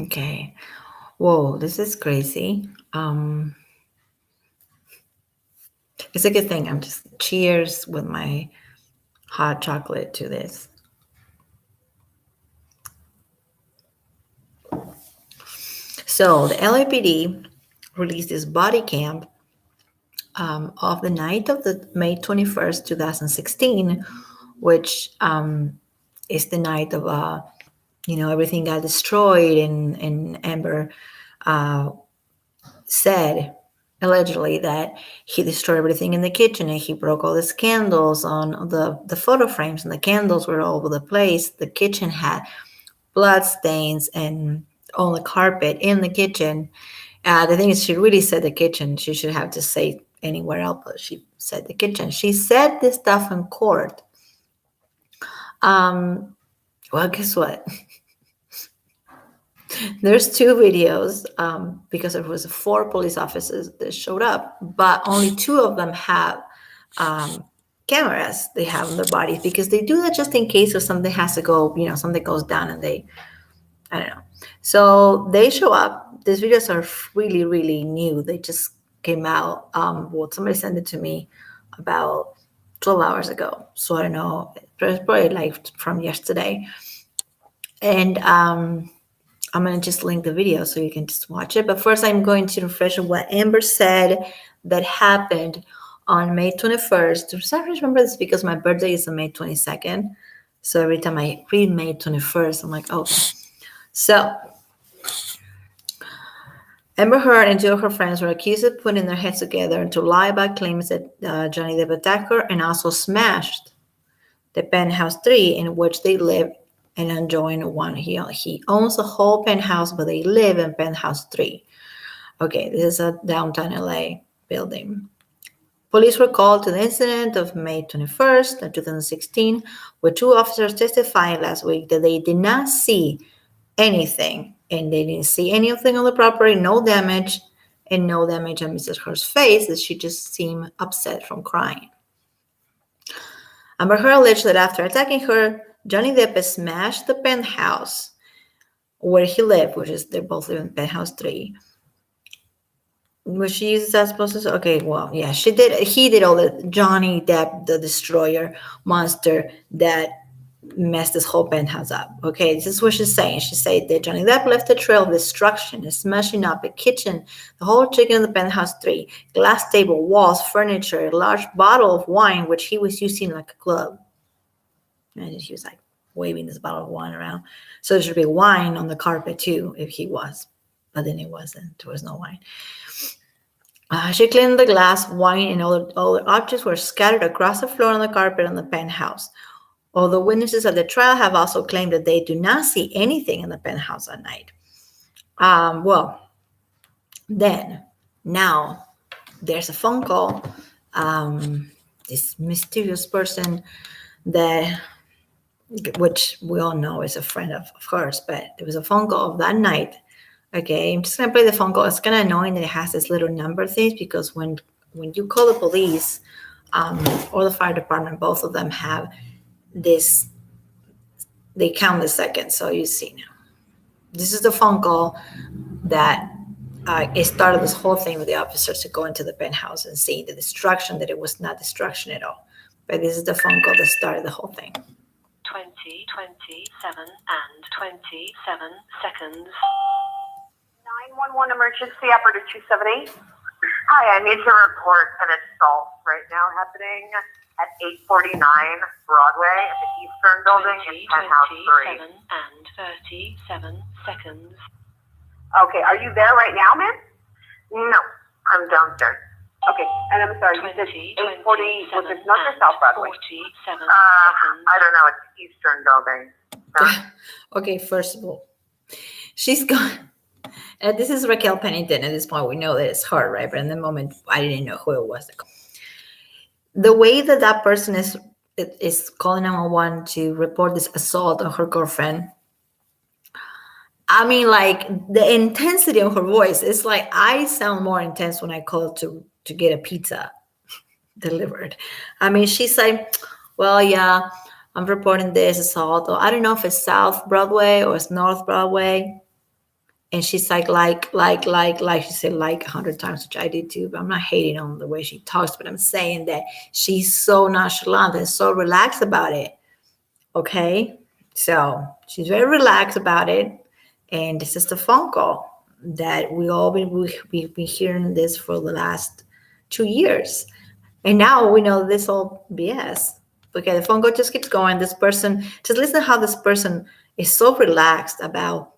Okay. Whoa, this is crazy. It's a good thing. I'm just cheers with my hot chocolate to this. So the LAPD released this body cam of the night of the May 21st, 2016, which is the night of everything got destroyed, and Amber said allegedly that he destroyed everything in the kitchen and he broke all the candles on the photo frames, and the candles were all over the place. The kitchen had blood stains and on the carpet in the kitchen. The thing is, she really said the kitchen. She should have to say anywhere else, but she said the kitchen. She said this stuff in court. Well, guess what? There's two videos, because there was 4 police officers that showed up, but only 2 of them have cameras they have on their bodies, because they do that just in case if something has to go, something goes down and I don't know. So they show up. These videos are really, really new. They just came out. Well, somebody sent it to me about 12 hours ago. So I don't know. It's probably like from yesterday. And I'm going to just link the video so you can just watch it. But first, I'm going to refresh on what Amber said that happened on May 21st. I remember this because my birthday is on May 22nd. So every time I read May 21st, I'm like, oh. So Amber Heard and 2 of her friends were accused of putting their heads together to lie about claims that Johnny Depp attacked her and also smashed the penthouse 3 in which they live and enjoying one. He owns the whole penthouse, but they live in penthouse 3. Okay, this is a downtown LA building. Police were called to the incident of May 21st, 2016, where 2 officers testified last week that they did not see anything, and they didn't see anything on the property, no damage, and no damage on Mrs. Heard's face, that she just seemed upset from crying. Amber Heard alleged that after attacking her, Johnny Depp smashed the penthouse where he lived, which is they both live in penthouse 3. Was she used as supposed to? Okay, well, yeah, she did. He did all the Johnny Depp, the destroyer monster that messed this whole penthouse up. Okay, this is what she's saying. She said that Johnny Depp left a trail of destruction, smashing up the kitchen, the whole chicken in the penthouse 3, glass table, walls, furniture, a large bottle of wine, which he was using like a club. And she was like waving this bottle of wine around. So there should be wine on the carpet too, if he was. But then it wasn't. There was no wine. She cleaned the glass, wine, and other objects were scattered across the floor and the carpet on the penthouse. Although witnesses at the trial have also claimed that they do not see anything in the penthouse at night. Then, now, there's a phone call. This mysterious person that, which we all know is a friend of hers, but there was a phone call of that night. Okay, I'm just gonna play the phone call. It's kind of annoying that it has this little number things, because when you call the police or the fire department, both of them have this. They count the seconds, so you see now. This is the phone call that it started this whole thing with the officers to go into the penthouse and see the destruction, that it was not destruction at all. But this is the phone call that started the whole thing. 20, 27, and 27 seconds. 911 emergency operator 278. Hi, I need to report an assault right now happening at 849 Broadway at the Eastern Building in Penthouse 3. 27 and 37 seconds. Okay, are you there right now, ma'am? No, I'm downstairs. Okay, and I'm sorry, you said 840, was it North or South Broadway? 47 seconds. I don't know, it's Eastern Building. Okay, first of all, she's gone. This is Raquel Pennington. At this point, we know that it's her, right? But in the moment, I didn't know who it was. The way that person is calling 911 to report this assault on her girlfriend, I mean, like, the intensity of her voice, it's like I sound more intense when I call to get a pizza delivered. I mean, she's like, well, yeah, I'm reporting this assault. Or I don't know if it's South Broadway or it's North Broadway. And she's like, she said like 100 times, which I did too, but I'm not hating on the way she talks, but I'm saying that she's so nonchalant and so relaxed about it. Okay. So she's very relaxed about it. And this is the phone call that we've been hearing this for the last 2 years. And now we know this all BS. Okay, the phone call just keeps going. This person, just listen how this person is so relaxed about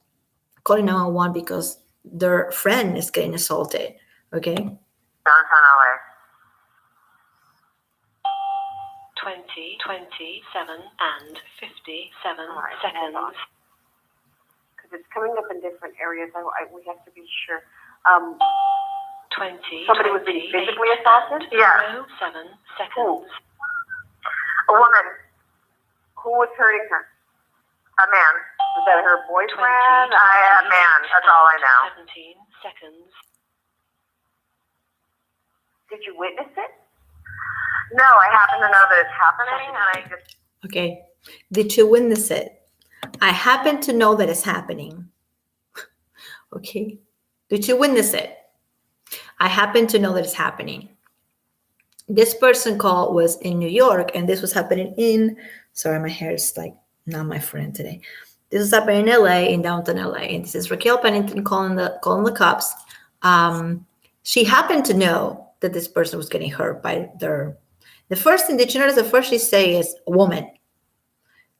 calling 911 because their friend is getting assaulted. Okay. Downtown LA. 20, 27, and 57 seconds. Because it's coming up in different areas. We have to be sure. 20, Somebody was being physically assaulted? Yeah. 7 seconds. A woman. Who was hurting her? A man. Was that her 20, boyfriend? A man. That's all I know. 17 seconds. Did you witness it? No, I happen to know that it's happening, and I just. Okay. Did you witness it? I happen to know that it's happening. Okay. Did you witness it? I happen to know that it's happening. This person call was in New York, and this was happening in, sorry, my hair is like not my friend today. This is happening in LA, in downtown LA, and this is Raquel Pennington calling the cops. She happened to know that this person was getting hurt by the first thing that you notice, the first she say is a woman.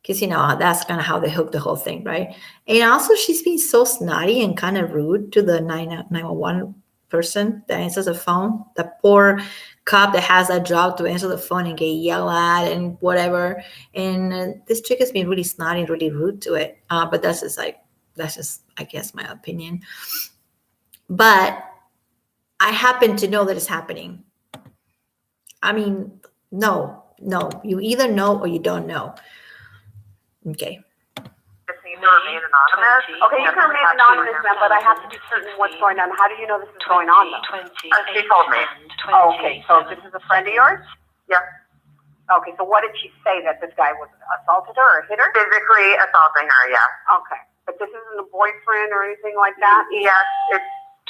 Because, that's kind of how they hook the whole thing, right? And also she's being so snotty and kind of rude to the 911 person that answers the phone. The poor cop that has that job to answer the phone and get yelled at and whatever. And this chick has been really snotty and really rude to it. But that's just, I guess, my opinion. But I happen to know that it's happening. I mean, no, you either know or you don't know. Okay. Just need to remain anonymous. Okay, you can remain anonymous, ma'am, but I have to be certain what's going on. How do you know this is going on, though? 20, She told me. Oh, okay, so this is a friend of yours? Yep. Okay, so what did she say, that this guy was assaulted her or hit her? Physically assaulting her, yes. Okay, but this isn't a boyfriend or anything like that? Yes,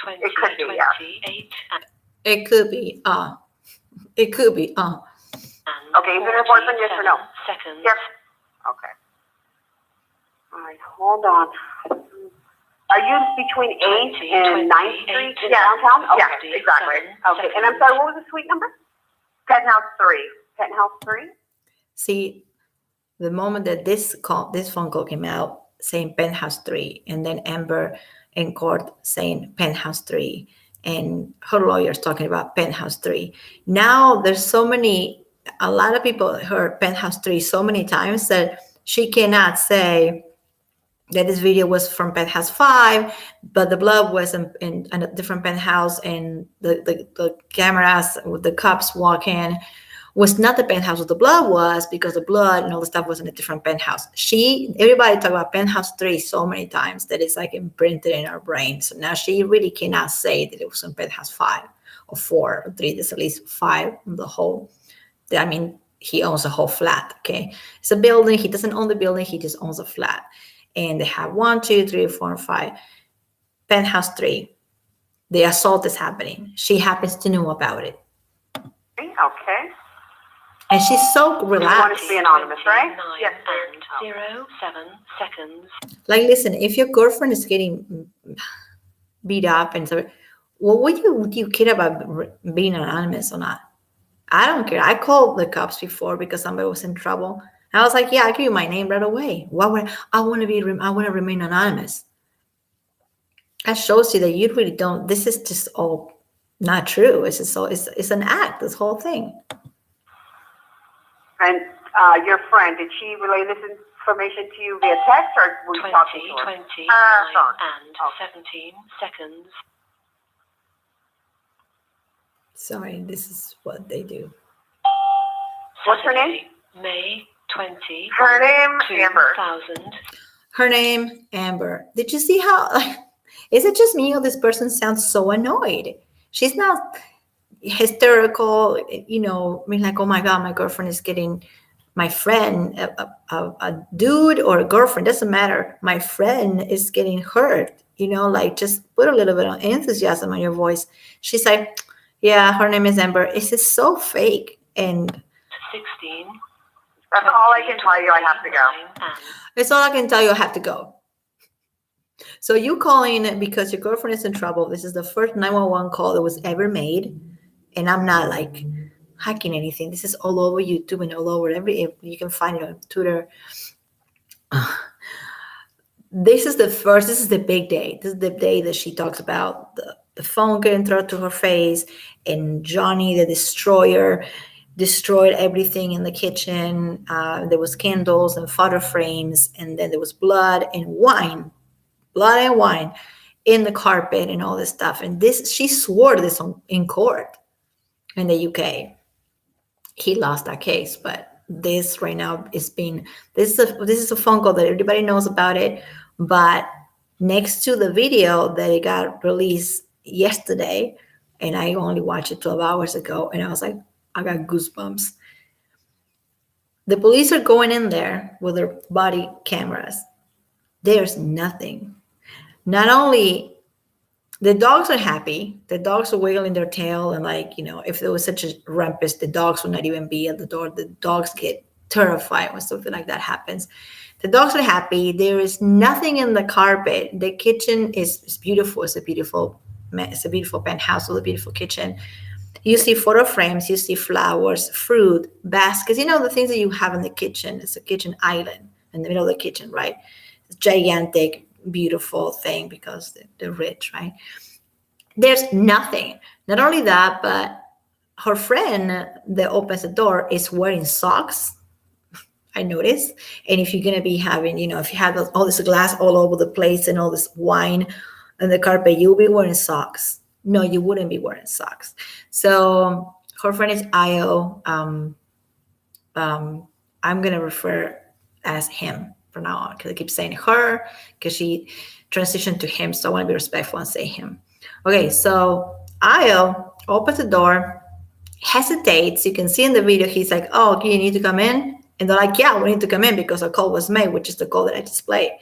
20, it could be, yeah. 28, It could be. It could be. and Okay, is it her boyfriend, yes or no? 47 seconds. Yep. Okay. All right, hold on. Are you between 8th and 9th Street in downtown? Yeah, Okay. exactly. Okay, and I'm sorry, what was the suite number? Penthouse 3. Penthouse 3? See, the moment that this phone call came out saying Penthouse 3, and then Amber in court saying Penthouse 3, and her lawyers talking about Penthouse 3. Now there's a lot of people heard Penthouse 3 so many times that she cannot say that this video was from penthouse 5, but the blood was in a different penthouse, and the cameras with the cops walk in was not the penthouse where the blood was, because the blood and all the stuff was in a different penthouse. Everybody talk about penthouse 3 so many times that it's like imprinted in her brain. So now she really cannot say that it was in penthouse 5 or 4 or 3. There's at least 5 in the whole. I mean, he owns a whole flat. Okay, it's a building. He doesn't own the building. He just owns a flat. And they have 1, 2, 3, 4, and 5. Penthouse 3. The assault is happening. She happens to know about it. Okay. And she's so You want relaxed. to be anonymous, right? 29 Yes, and 07 seconds. Like, listen, if your girlfriend is getting beat up and so, what would you care about being anonymous or not? I don't care. I called the cops before because somebody was in trouble. I was like, yeah, I give you my name right away. Why would I want to remain anonymous? That shows you that you really don't. This is just all not true. It's just it's an act. This whole thing. And your friend, did she relay this information to you via text, or were you 20, talking to her? 29 phone. and Okay. 17 seconds. Sorry, this is what they do. What's her name? Saturday, May 20. Her name, Amber. 2000. Her name, Amber. Did you see how? Is it just me or this person sounds so annoyed? She's not hysterical, I mean, like, oh my God, my girlfriend is getting my friend, a dude or a girlfriend, doesn't matter. My friend is getting hurt. Like just put a little bit of enthusiasm on your voice. She's like, yeah, her name is Amber. It's just so fake. And 16. That's all I can tell you. I have to go. it's all I can tell you. I have to go. So you calling because your girlfriend is in trouble. This is the first 911 call that was ever made. And I'm not like hacking anything. This is all over YouTube and all over you can find it on Twitter. This is the big day. This is the day that she talks about the phone getting thrown to her face, and Johnny, the destroyer, destroyed everything in the kitchen. There was candles and photo frames, and then there was blood and wine in the carpet and all this stuff. And she swore this in court in the UK. He lost that case, but this right now this is a phone call that everybody knows about it. But next to the video that it got released yesterday, and I only watched it 12 hours ago, and I was like, I got goosebumps. The police are going in there with their body cameras. There's nothing. Not only the dogs are happy, the dogs are wiggling their tail, and if there was such a rumpus, the dogs would not even be at the door. The dogs get terrified when something like that happens. The dogs are happy. There is nothing in the carpet. The kitchen is beautiful. It's a beautiful penthouse with a beautiful kitchen. You see photo frames, you see flowers, fruit, baskets, the things that you have in the kitchen. It's a kitchen island in the middle of the kitchen, right? It's gigantic, beautiful thing because they're rich, right? There's nothing. Not only that, but her friend that opens the door is wearing socks, I noticed. And if you're going to be having, if you have all this glass all over the place and all this wine on the carpet, you'll be wearing socks. No, you wouldn't be wearing socks. So her friend is Io. I'm going to refer as him from now on because I keep saying her because she transitioned to him. So I want to be respectful and say him. Okay, so Io opens the door, hesitates. You can see in the video, he's like, oh, okay, you need to come in? And they're like, yeah, we need to come in because a call was made, which is the call that I displayed.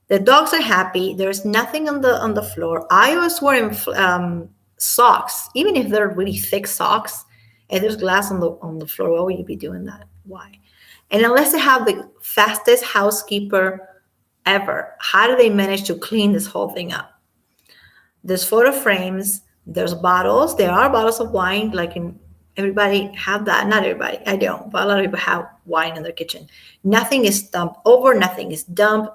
The dogs are happy. There's nothing on the floor. I was wearing socks, even if they're really thick socks, and there's glass on the floor. Why would you be doing that? Why? And unless they have the fastest housekeeper ever, how do they manage to clean this whole thing up? There's photo frames. There's bottles. There are bottles of wine. Everybody have that. Not everybody. I don't. But a lot of people have wine in their kitchen. Nothing is dumped over. Nothing is dumped.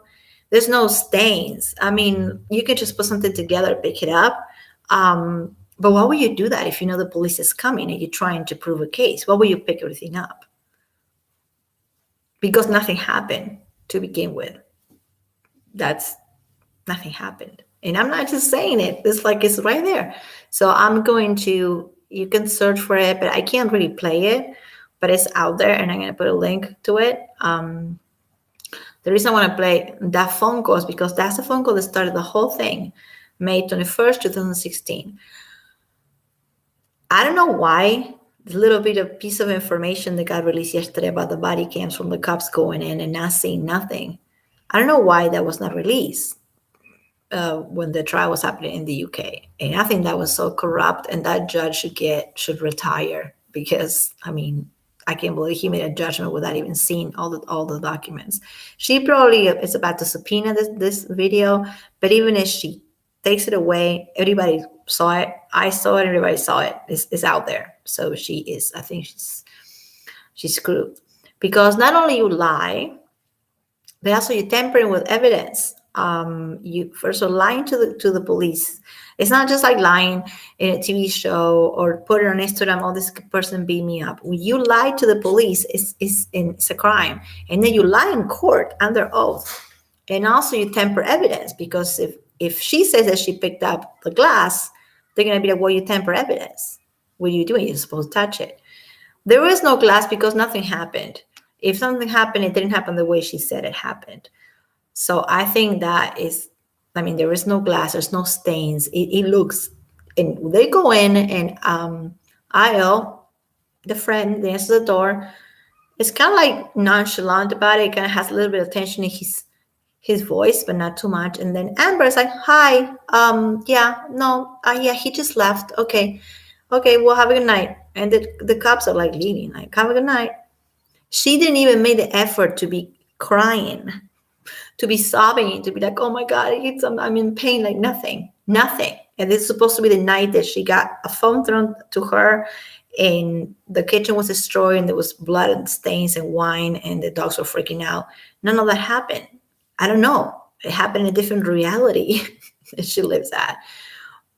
There's no stains. I mean, you can just put something together, pick it up. But why would you do that if you know the police is coming and you're trying to prove a case? Why would you pick everything up? Because nothing happened to begin with. Nothing happened. And I'm not just saying it. It's right there. So you can search for it, but I can't really play it. But it's out there, and I'm going to put a link to it. The reason I want to play that phone call is because that's the phone call that started the whole thing, May 21st, 2016. I don't know why the little bit of piece of information that got released yesterday about the body cams from the cops going in and not seeing nothing. I don't know why that was not released when the trial was happening in the UK. And I think that was so corrupt, and that judge should retire because, I can't believe he made a judgment without even seeing all the documents. She probably is about to subpoena this video, but even if she takes it away, everybody saw it. I saw it. Everybody saw it. It's out there. So I think she's screwed because not only you lie, but also you tampering with evidence. You first of all lying to the police. It's not just like lying in a TV show or put it on Instagram. Oh, this person beat me up. When you lie to the police, it's a crime. And then you lie in court under oath. And also you tamper evidence because if she says that she picked up the glass, they're going to be like, well, you tamper evidence. What are you doing? You're supposed to touch it. There is no glass because nothing happened. If something happened, it didn't happen the way she said it happened. So I think that is, there is no glass, there's no stains. It looks, and they go in and Io, the friend, they answer the door, It's kind of like nonchalant about it. It kind of has a little bit of tension in his voice, but not too much. And then Amber's like, "Hi, yeah, no, yeah, he just left. Okay, well, have a good night." And the cops are like leaving, like, "Have a good night." She didn't even make the effort to be crying, to be sobbing, to be like, "Oh my God, I'm in pain," like nothing. And this is supposed to be the night that she got a phone thrown to her, and the kitchen was destroyed, and there was blood and stains and wine, and the dogs were freaking out. None of that happened. I don't know. It happened in a different reality that she lives at.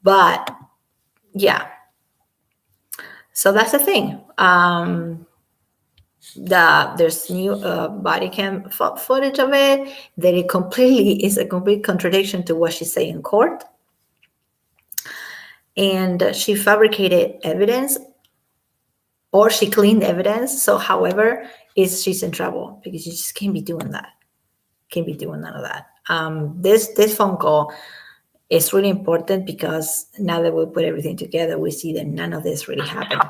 But yeah, so that's the thing. There's new body cam footage of it that it completely is a complete contradiction to what she said in court. And she fabricated evidence, or she cleaned evidence. So however, she's in trouble, because you just can't be doing that. Can't be doing none of that. This phone call is really important, because now that we put everything together, we see that none of this really happened.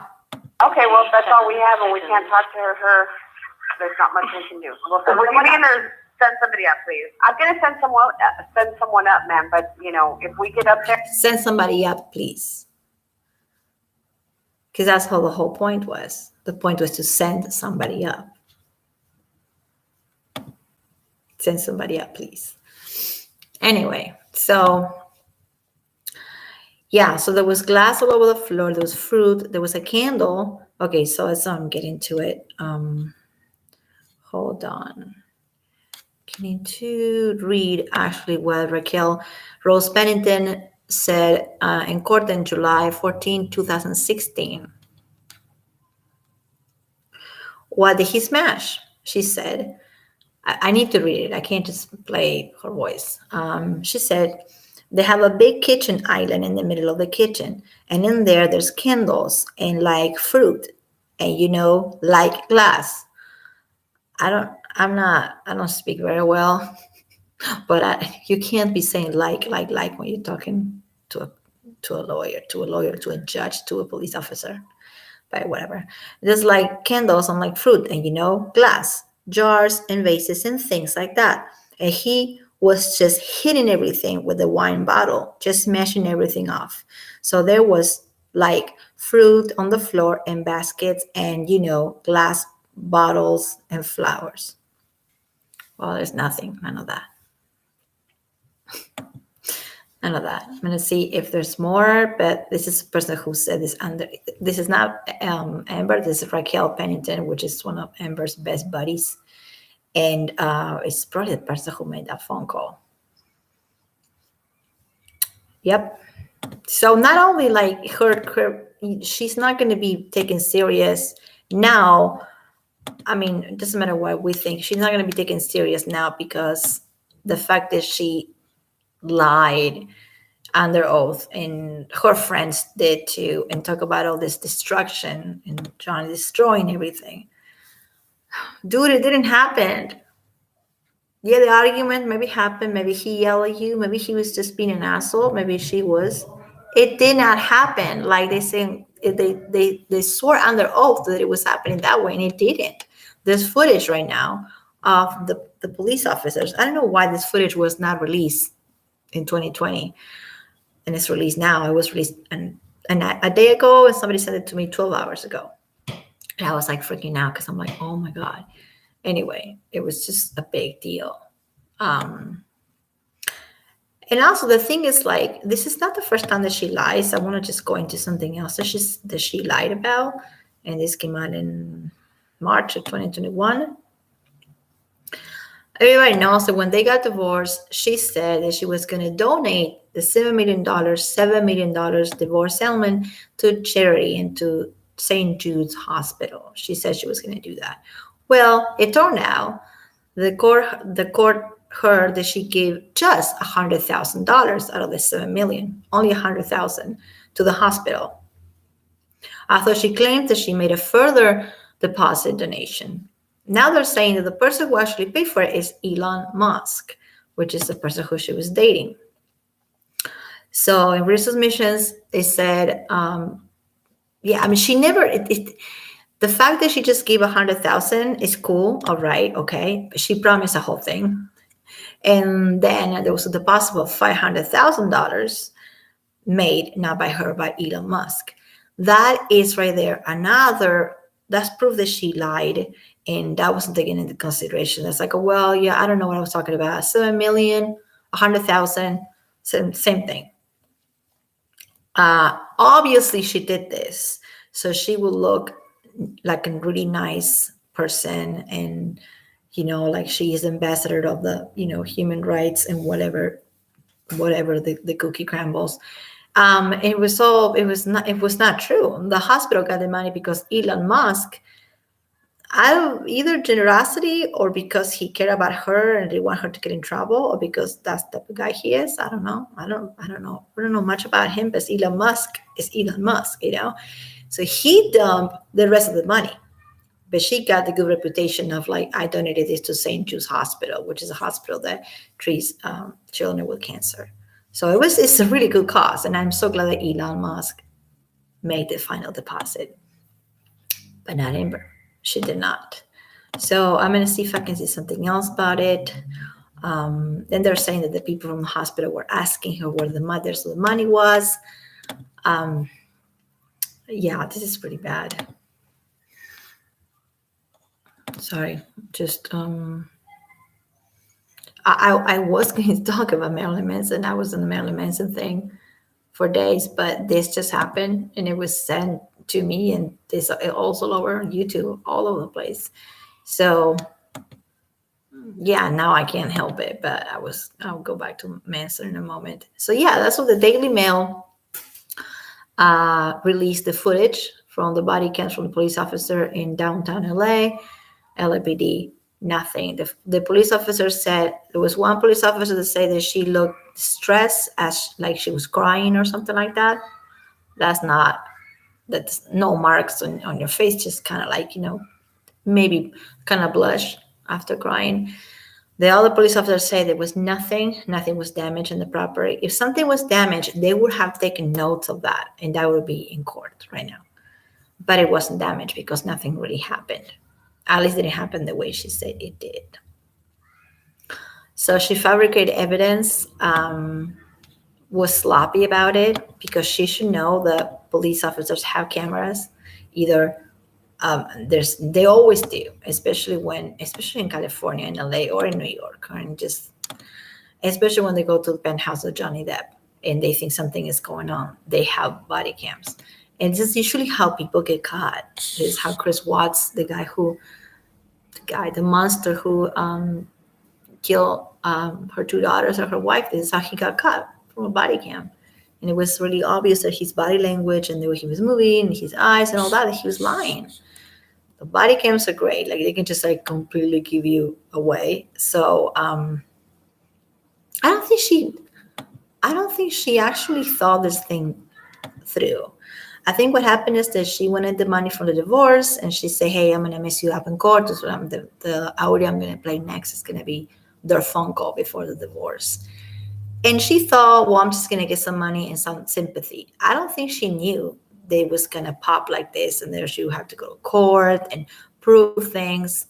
Okay, well, that's all we have, and we can't talk to her. There's not much we can do. What do you mean send somebody up, please? I'm gonna send someone up, ma'am, but, if we get up there. Send somebody up, please. Because that's how the whole point was. The point was to send somebody up. Send somebody up, please. Anyway, so yeah, so there was glass all over the floor. There was fruit. There was a candle. Okay, so as I'm getting to it, hold on. Getting to read actually what Raquel Rose Pennington said in court in July 14, 2016. What did he smash? She said, I need to read it. I can't just play her voice. She said, they have a big kitchen island in the middle of the kitchen. And in there's candles and like fruit and, like glass. I don't speak very well, but you can't be saying like when you're talking to a lawyer, to a judge, to a police officer, but whatever. There's like candles and like fruit and, glass, jars and vases and things like that. And he was just hitting everything with the wine bottle, just smashing everything off. So there was like fruit on the floor and baskets and, glass bottles and flowers. Well, there's nothing, none of that. None of that. I'm going to see if there's more, but this is the person who said this this is not Amber, this is Raquel Pennington, which is one of Amber's best buddies. And it's probably the person who made that phone call. Yep. So not only like her she's not going to be taken serious now. I mean, it doesn't matter what we think. She's not going to be taken serious now, because the fact that she lied under oath, and her friends did too, and talk about all this destruction and Johnny destroying everything. Dude, it didn't happen. Yeah, the argument maybe happened. Maybe he yelled at you. Maybe he was just being an asshole. Maybe she was. It did not happen. Like they say, they swore under oath that it was happening that way, and it didn't. There's footage right now of the police officers. I don't know why this footage was not released in 2020, and it's released now. It was released a day ago, and somebody sent it to me 12 hours ago. And I was like freaking out, because I'm like, oh my God. Anyway, it was just a big deal. And also the thing is, like, this is not the first time that she lies. I want to just go into something else that she lied about. And this came out in March of 2021. Everybody knows that when they got divorced, she said that she was going to donate the $7 million divorce settlement to charity and to St. Jude's Hospital. She said she was going to do that. Well, it turned out the court heard that she gave just $100,000 out of the $7 million, only $100,000 to the hospital. Although she claimed that she made a further deposit donation. Now they're saying that the person who actually paid for it is Elon Musk, which is the person who she was dating. So in recent submissions, they said, she never. The The fact that she just gave 100,000 is cool, all right, okay, but she promised a whole thing. And then there was a deposit of $500,000 made not by her, by Elon Musk. That is right there that's proof that she lied, and that wasn't taken into consideration. That's like, oh, well, yeah, I don't know what I was talking about. 7 million, 100,000, same thing. Obviously, she did this so she will look like a really nice person, and like she is ambassador of the human rights and whatever the cookie crumbles. It was not true. The hospital got the money because Elon Musk, either generosity or because he cared about her and didn't want her to get in trouble, or because that's the type of guy he is. I don't know. I don't know. We don't know much about him, but Elon Musk is Elon Musk, So he dumped the rest of the money. But she got the good reputation of like, I donated this to St. Jude's Hospital, which is a hospital that treats children with cancer. So it's a really good cause. And I'm so glad that Elon Musk made the final deposit. But not Amber. She did not. So I'm going to see if I can see something else about it. Then they're saying that the people from the hospital were asking her where the money was. Yeah, this is pretty bad. Sorry, just I was going to talk about Marilyn Manson. I was on the Marilyn Manson thing for days, but this just happened and it was sent to me, and this also over on YouTube, all over the place. So yeah, now I can't help it, but I'll go back to Manson in a moment. So yeah, that's what the Daily Mail released the footage from the body cams from the police officer in downtown LA. LAPD, nothing. The police officer said, there was one police officer that said that she looked stressed, as like she was crying or something like that. That's no marks on your face, just kind of like, maybe kind of blush after crying. The other police officer said there was nothing was damaged in the property. If something was damaged, they would have taken notes of that, and that would be in court right now. But it wasn't damaged because nothing really happened. At least it didn't happen the way she said it did. So she fabricated evidence, was sloppy about it, because she should know that police officers have cameras. Either they always do, especially in California, in LA, or in New York, and just especially when they go to the penthouse of Johnny Depp and they think something is going on, they have body cams. And this is usually how people get caught. This is how Chris Watts, the monster who killed her two daughters or her wife, this is how he got caught, from a body cam. And it was really obvious that his body language and the way he was moving, his eyes and all that he was lying. The body cams are great. Like, they can just like completely give you away. So I don't think she actually thought this thing through. I think what happened is that she wanted the money from the divorce, and she said, hey, I'm going to mess you up in court. So the audio I'm going to play next is going to be their phone call before the divorce. And she thought, well, I'm just going to get some money and some sympathy. I don't think she knew they was going to pop like this, and there she would have to go to court and prove things.